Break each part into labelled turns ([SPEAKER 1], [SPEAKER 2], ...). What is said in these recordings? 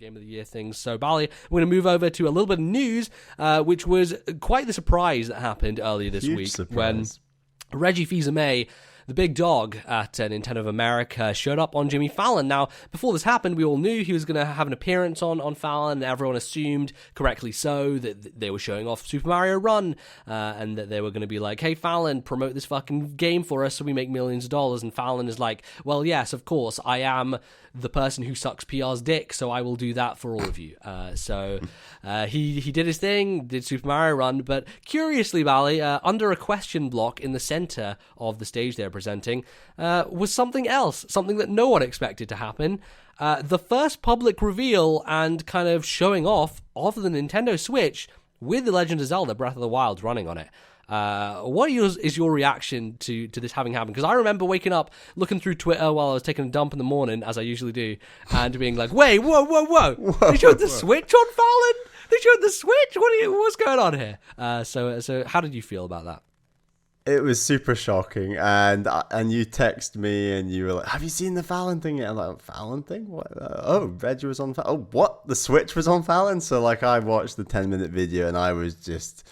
[SPEAKER 1] Game of the Year things. So, Bally, we're going to move over to a little bit of news, which was quite the surprise that happened earlier this
[SPEAKER 2] Huge
[SPEAKER 1] week
[SPEAKER 2] surprise.
[SPEAKER 1] when Reggie Fils-Aimé, the big dog at Nintendo of America, showed up on Jimmy Fallon. Now, before this happened, we all knew he was going to have an appearance on Fallon, and everyone assumed, correctly so, that they were showing off Super Mario Run, and that they were going to be like, hey, Fallon, promote this fucking game for us so we make millions of dollars. And Fallon is like, well, yes, of course, I am the person who sucks PR's dick, so I will do that for all of you. So he did his thing, did Super Mario Run, but curiously, Bally, under a question block in the center of the stage they're presenting, was something else, something that no one expected to happen. The first public reveal and kind of showing off of the Nintendo Switch with The Legend of Zelda Breath of the Wild running on it. What is your reaction to this having happened? Because I remember waking up, looking through Twitter while I was taking a dump in the morning, as I usually do, and being like, wait, whoa. They showed the Switch on Fallon? They showed the Switch? What's going on here? So how did you feel about that?
[SPEAKER 2] It was super shocking, and you text me and you were like, have you seen the Fallon thing yet? I'm like, Fallon thing? What? Reggie was on Fallon. Oh, what? The Switch was on Fallon? So like I watched the 10-minute video and I was just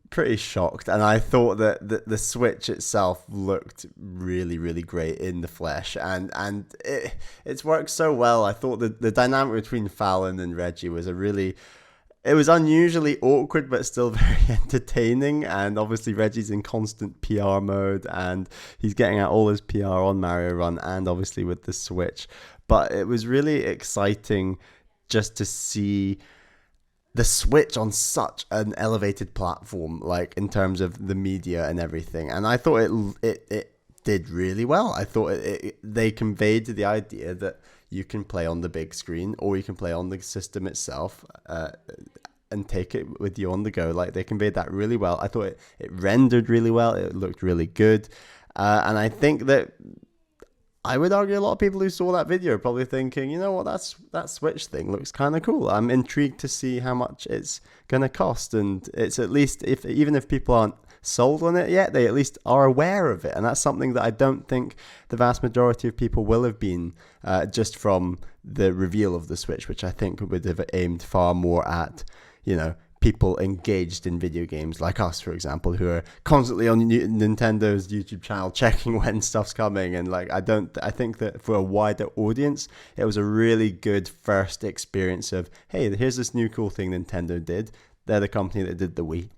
[SPEAKER 2] pretty shocked, and I thought that the Switch itself looked really, really great in the flesh, and it's worked so well. I thought the dynamic between Fallon and Reggie was it was unusually awkward, but still very entertaining. And obviously Reggie's in constant PR mode, and he's getting out all his PR on Mario Run and obviously with the Switch. But it was really exciting just to see the Switch on such an elevated platform, like in terms of the media and everything. And I thought it did really well. I thought they conveyed the idea that you can play on the big screen or you can play on the system itself and take it with you on the go. Like, they conveyed that really well. I thought it rendered really well. It looked really good. And I think that I would argue a lot of people who saw that video are probably thinking, you know what, that Switch thing looks kind of cool. I'm intrigued to see how much it's going to cost. And it's at least, even if people aren't sold on it yet, they at least are aware of it. And that's something that I don't think the vast majority of people will have been just from the reveal of the Switch, which I think would have aimed far more at, people engaged in video games like us, for example, who are constantly on Nintendo's YouTube channel checking when stuff's coming. And I think that for a wider audience, it was a really good first experience of, hey, here's this new cool thing Nintendo did. They're the company that did the Wii,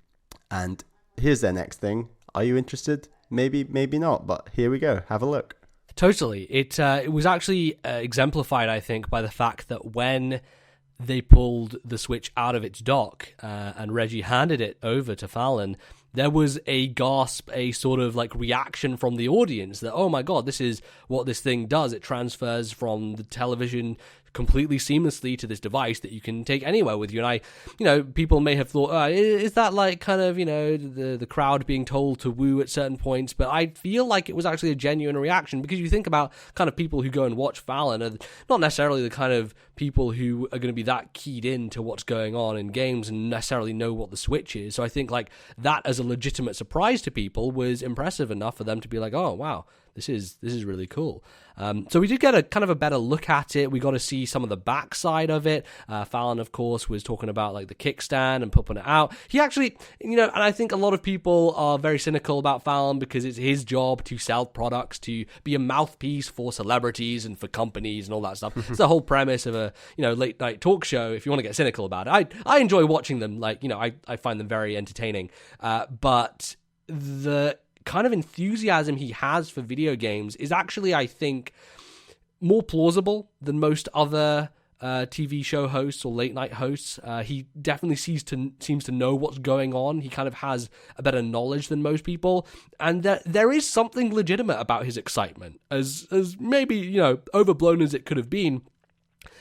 [SPEAKER 2] and here's their next thing. Are you interested? Maybe not, but here we go. Have a look.
[SPEAKER 1] Totally. It was actually exemplified, I think, by the fact that when they pulled the Switch out of its dock and Reggie handed it over to Fallon, there was a gasp, a sort of like reaction from the audience that, oh my God, this is what this thing does. It transfers from the television completely seamlessly to this device that you can take anywhere with you. And people may have thought, is that like kind of, the crowd being told to woo at certain points? But I feel like it was actually a genuine reaction, because you think about kind of people who go and watch Fallon are not necessarily the kind of people who are going to be that keyed into what's going on in games and necessarily know what the Switch is. So I think like that as a legitimate surprise to people was impressive enough for them to be like, oh wow, this is really cool. So we did get a kind of a better look at it. We got to see some of the backside of it. Fallon, of course, was talking about like the kickstand and putting it out. He actually, and I think a lot of people are very cynical about Fallon because it's his job to sell products, to be a mouthpiece for celebrities and for companies and all that stuff. It's the whole premise of a late night talk show. If you want to get cynical about it, I enjoy watching them. I find them very entertaining. But the kind of enthusiasm he has for video games is actually, I think, more plausible than most other TV show hosts or late night hosts. He definitely seems to know what's going on. He kind of has a better knowledge than most people, and there is something legitimate about his excitement, as maybe overblown as it could have been.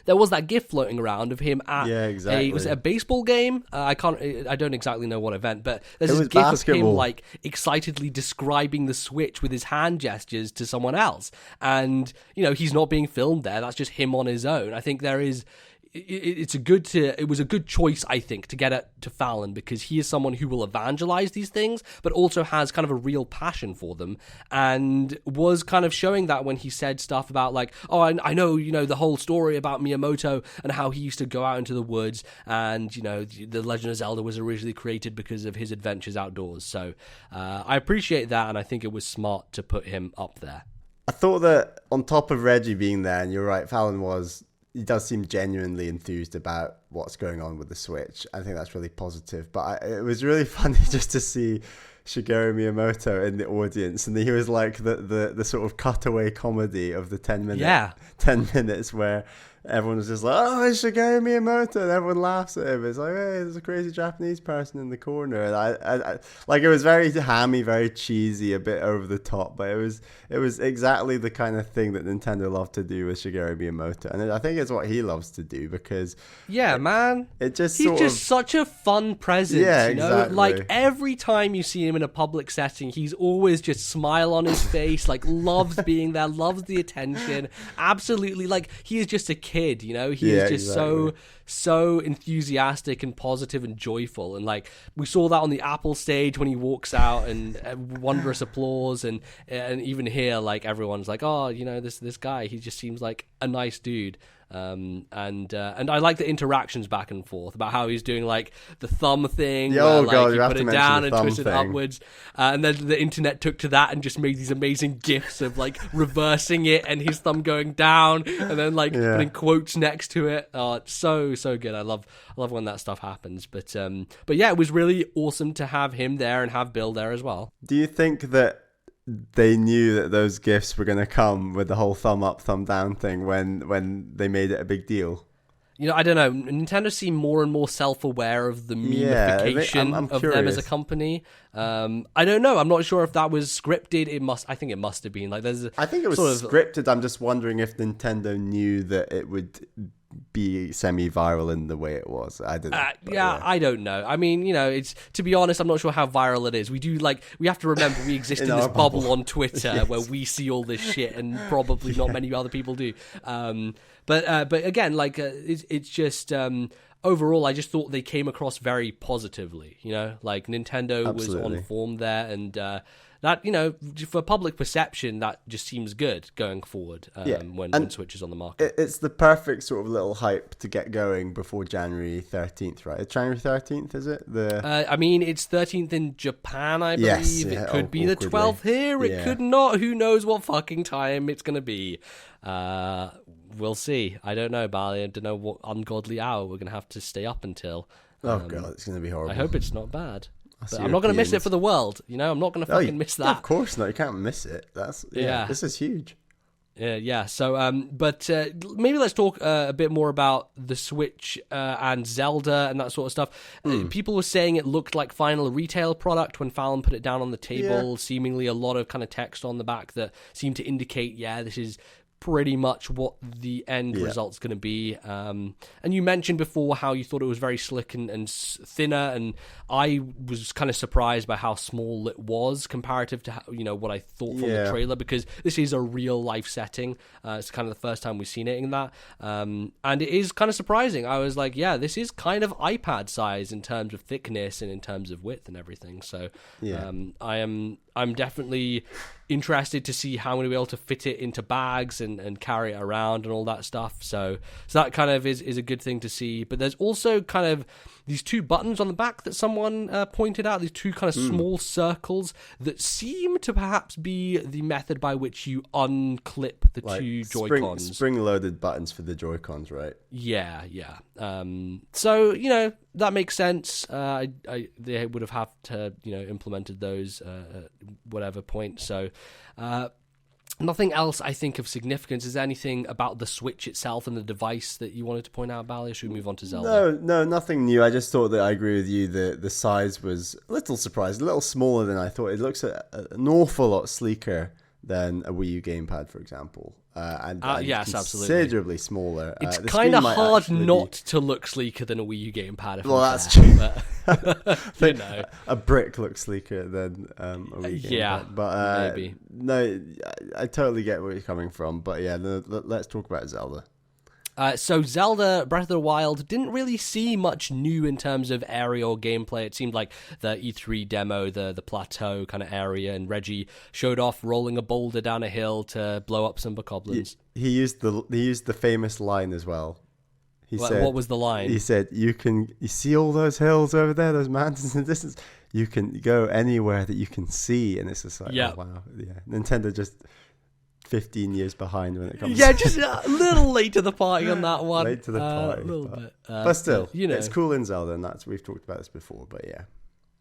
[SPEAKER 1] There was that GIF floating around of him at was it a baseball game? I don't exactly know what event, but there's this GIF basketball of him like excitedly describing the Switch with his hand gestures to someone else, and he's not being filmed there. That's just him on his own. I think there is it was a good choice, I think, to get it to Fallon, because he is someone who will evangelize these things, but also has kind of a real passion for them, and was kind of showing that when he said stuff about like, oh, I know, the whole story about Miyamoto and how he used to go out into the woods, and the Legend of Zelda was originally created because of his adventures outdoors. So I appreciate that, and I think it was smart to put him up there.
[SPEAKER 2] I thought that on top of Reggie being there, and you're right, Fallon he does seem genuinely enthused about what's going on with the Switch. I think that's really positive. But it was really funny just to see Shigeru Miyamoto in the audience, and he was like the sort of cutaway comedy of the 10 minutes where everyone was just like, oh, it's Shigeru Miyamoto, and everyone laughs at him. It's like, hey, there's a crazy Japanese person in the corner. And I like, it was very hammy, very cheesy, a bit over the top, but it was exactly the kind of thing that Nintendo loved to do with Shigeru Miyamoto, and I think it's what he loves to do, because he's just
[SPEAKER 1] such a fun presence.
[SPEAKER 2] Yeah, exactly.
[SPEAKER 1] Like every time you see him in a public setting, he's always just smile on his face, like loves being there, loves the attention. Absolutely, like he is just a kid, he is just so enthusiastic and positive and joyful, and like we saw that on the Apple stage when he walks out, and wondrous applause, and even here, like everyone's like, oh, this guy, he just seems like a nice dude. And I like the interactions back and forth about how he's doing like the thumb thing, where, like, you put it down and twist it upwards, and then the internet took to that and just made these amazing gifs of like reversing it and his thumb going down, and then like putting quotes next to it. Oh, it's so good. I love when that stuff happens. But yeah, it was really awesome to have him there and have Bill there as well.
[SPEAKER 2] Do you think that they knew that those gifts were going to come with the whole thumb up, thumb down thing when they made it a big deal?
[SPEAKER 1] I don't know. Nintendo seem more and more self-aware of the memification of them as a company. I don't know. I'm not sure if that was scripted. I think it must have been. Like,
[SPEAKER 2] I think it was scripted. I'm just wondering if Nintendo knew that it would be semi-viral in the way it was. I don't know.
[SPEAKER 1] I don't know. I mean, it's, to be honest, I'm not sure how viral it is. We have to remember we exist in this bubble on Twitter where we see all this shit, and probably not many other people do. But again, like it's just overall, I just thought they came across very positively. Like Nintendo
[SPEAKER 2] Absolutely.
[SPEAKER 1] was on form there, and that, for public perception, that just seems good going forward when Switch is on the market.
[SPEAKER 2] It's the perfect sort of little hype to get going before January 13th, right? It's January 13th, is it?
[SPEAKER 1] I mean, it's 13th in Japan, I believe.
[SPEAKER 2] Yes,
[SPEAKER 1] it could be the 12th here. It could not. Who knows what fucking time it's going to be. We'll see. I don't know, Bally. I don't know what ungodly hour we're going to have to stay up until.
[SPEAKER 2] Oh, God, it's going to be horrible.
[SPEAKER 1] I hope it's not bad. But I'm not going to miss it for the world. I'm not going to fucking miss that.
[SPEAKER 2] Of course not. You can't miss it. This is huge.
[SPEAKER 1] Yeah. So, but maybe let's talk a bit more about the Switch and Zelda and that sort of stuff. People were saying it looked like final retail product when Fallon put it down on the table. Seemingly a lot of kind of text on the back that seemed to indicate, this is pretty much what the end result's going to be. And you mentioned before how you thought it was very slick and thinner, and I was kind of surprised by how small it was comparative to what I thought from the trailer, because this is a real life setting. It's kind of the first time we've seen it in that, and it is kind of surprising. I was like, this is kind of iPad size in terms of thickness and in terms of width and everything. So I'm definitely interested to see how I'm going to be able to fit it into bags and carry it around and all that stuff. So that kind of is a good thing to see. But there's also kind of these two buttons on the back that someone pointed out, these two kind of small circles that seem to perhaps be the method by which you unclip the two Joy-Cons.
[SPEAKER 2] Spring-loaded buttons for the Joy-Cons, right?
[SPEAKER 1] Yeah. So, that makes sense. They would have had to, implemented those at whatever point. So, nothing else I think of significance. Is there anything about the Switch itself and the device that you wanted to point out, Bally? Or should we move on to Zelda?
[SPEAKER 2] No, nothing new. I just thought that I agree with you. The size was a little surprised, a little smaller than I thought. It looks an awful lot sleeker than a Wii U gamepad, for example. And
[SPEAKER 1] yes, absolutely.
[SPEAKER 2] Considerably smaller.
[SPEAKER 1] It's kind of hard not to look sleeker than a Wii U gamepad.
[SPEAKER 2] That's true.
[SPEAKER 1] But,
[SPEAKER 2] a brick looks sleeker than a Wii gamepad.
[SPEAKER 1] Yeah,
[SPEAKER 2] but
[SPEAKER 1] maybe.
[SPEAKER 2] No, I totally get where you're coming from. But let's talk about Zelda.
[SPEAKER 1] So Zelda Breath of the Wild didn't really see much new in terms of area or gameplay. It seemed like the E3 demo, the plateau kind of area, and Reggie showed off rolling a boulder down a hill to blow up some bokoblins.
[SPEAKER 2] He used the famous line as well. He said,
[SPEAKER 1] what was the line?
[SPEAKER 2] He said, you see all those hills over there, those mountains in the distance? You can go anywhere that you can see. And it's just like, oh, wow. Yeah. Nintendo just 15 years behind when it comes
[SPEAKER 1] to... just a little late to the party on that one.
[SPEAKER 2] Late to the party.
[SPEAKER 1] A little bit.
[SPEAKER 2] But still, it's cool in Zelda, and we've talked about this before, but yeah.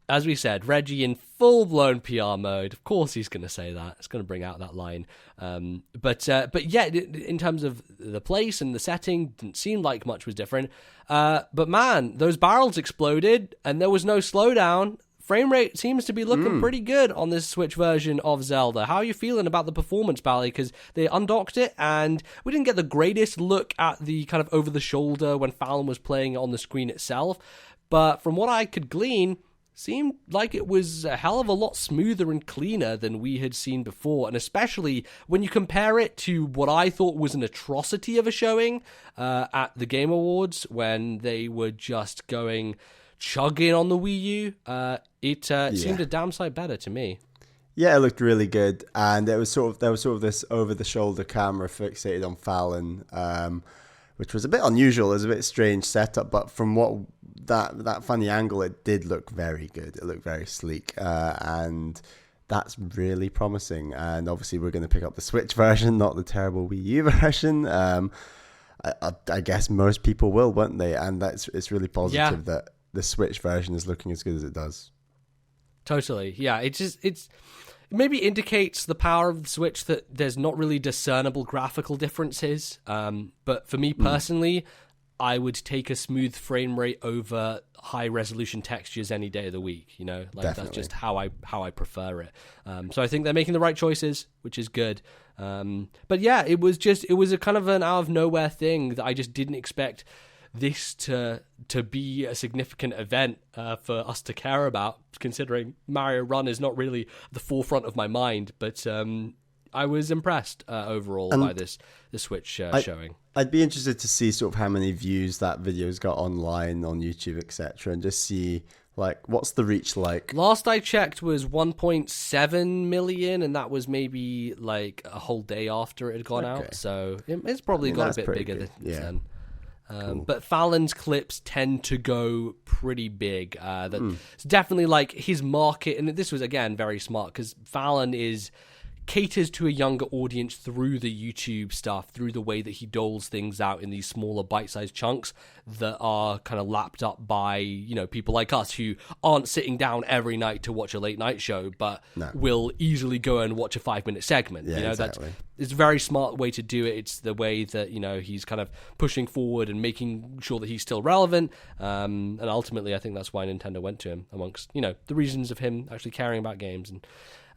[SPEAKER 1] As we said, Reggie in full-blown PR mode. Of course he's going to say that. It's going to bring out that line. But yeah, in terms of the place and the setting, didn't seem like much was different. But man, those barrels exploded, and there was no slowdown. Frame rate seems to be looking pretty good on this Switch version of Zelda. How are you feeling about the performance, Bally? Because they undocked it, and we didn't get the greatest look at the kind of over-the-shoulder when Fallon was playing it on the screen itself. But from what I could glean, seemed like it was a hell of a lot smoother and cleaner than we had seen before, and especially when you compare it to what I thought was an atrocity of a showing at the Game Awards when they were just chugging on the Wii U. It seemed a damn sight better to me.
[SPEAKER 2] Yeah, it looked really good, and there was sort of this over-the-shoulder camera fixated on Fallon, which was a bit unusual. It was a bit strange setup, but from what that funny angle, it did look very good. It looked very sleek, and that's really promising. And obviously, we're going to pick up the Switch version, not the terrible Wii U version. I guess most people will, won't they? And it's really positive that the Switch version is looking as good as it does.
[SPEAKER 1] Totally, yeah. It maybe indicates the power of the Switch that there's not really discernible graphical differences. But for me personally, I would take a smooth frame rate over high resolution textures any day of the week. That's just how I prefer it. So I think they're making the right choices, which is good. But yeah, it was a kind of an out of nowhere thing that I just didn't expect this to be a significant event for us to care about, considering Mario Run is not really the forefront of my mind. But I was impressed overall by the Switch showing.
[SPEAKER 2] I'd be interested to see sort of how many views that video's got online on YouTube, etc., and just see what's the reach like.
[SPEAKER 1] Last I checked was 1.7 million, and that was maybe a whole day after it had gone out. So it's probably got a bit bigger than. Cool. But Fallon's clips tend to go pretty big. It's definitely his market, and this was again very smart because Fallon caters to a younger audience through the YouTube stuff, through the way that he doles things out in these smaller bite-sized chunks that are kind of lapped up by people like us who aren't sitting down every night to watch a late night show, but will easily go and watch a 5-minute segment.
[SPEAKER 2] Yeah, exactly.
[SPEAKER 1] It's a very smart way to do it. It's the way that he's kind of pushing forward and making sure that he's still relevant. And ultimately, I think that's why Nintendo went to him, amongst the reasons of him actually caring about games and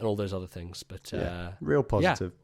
[SPEAKER 1] all those other things. But
[SPEAKER 2] real positive.
[SPEAKER 1] Yeah.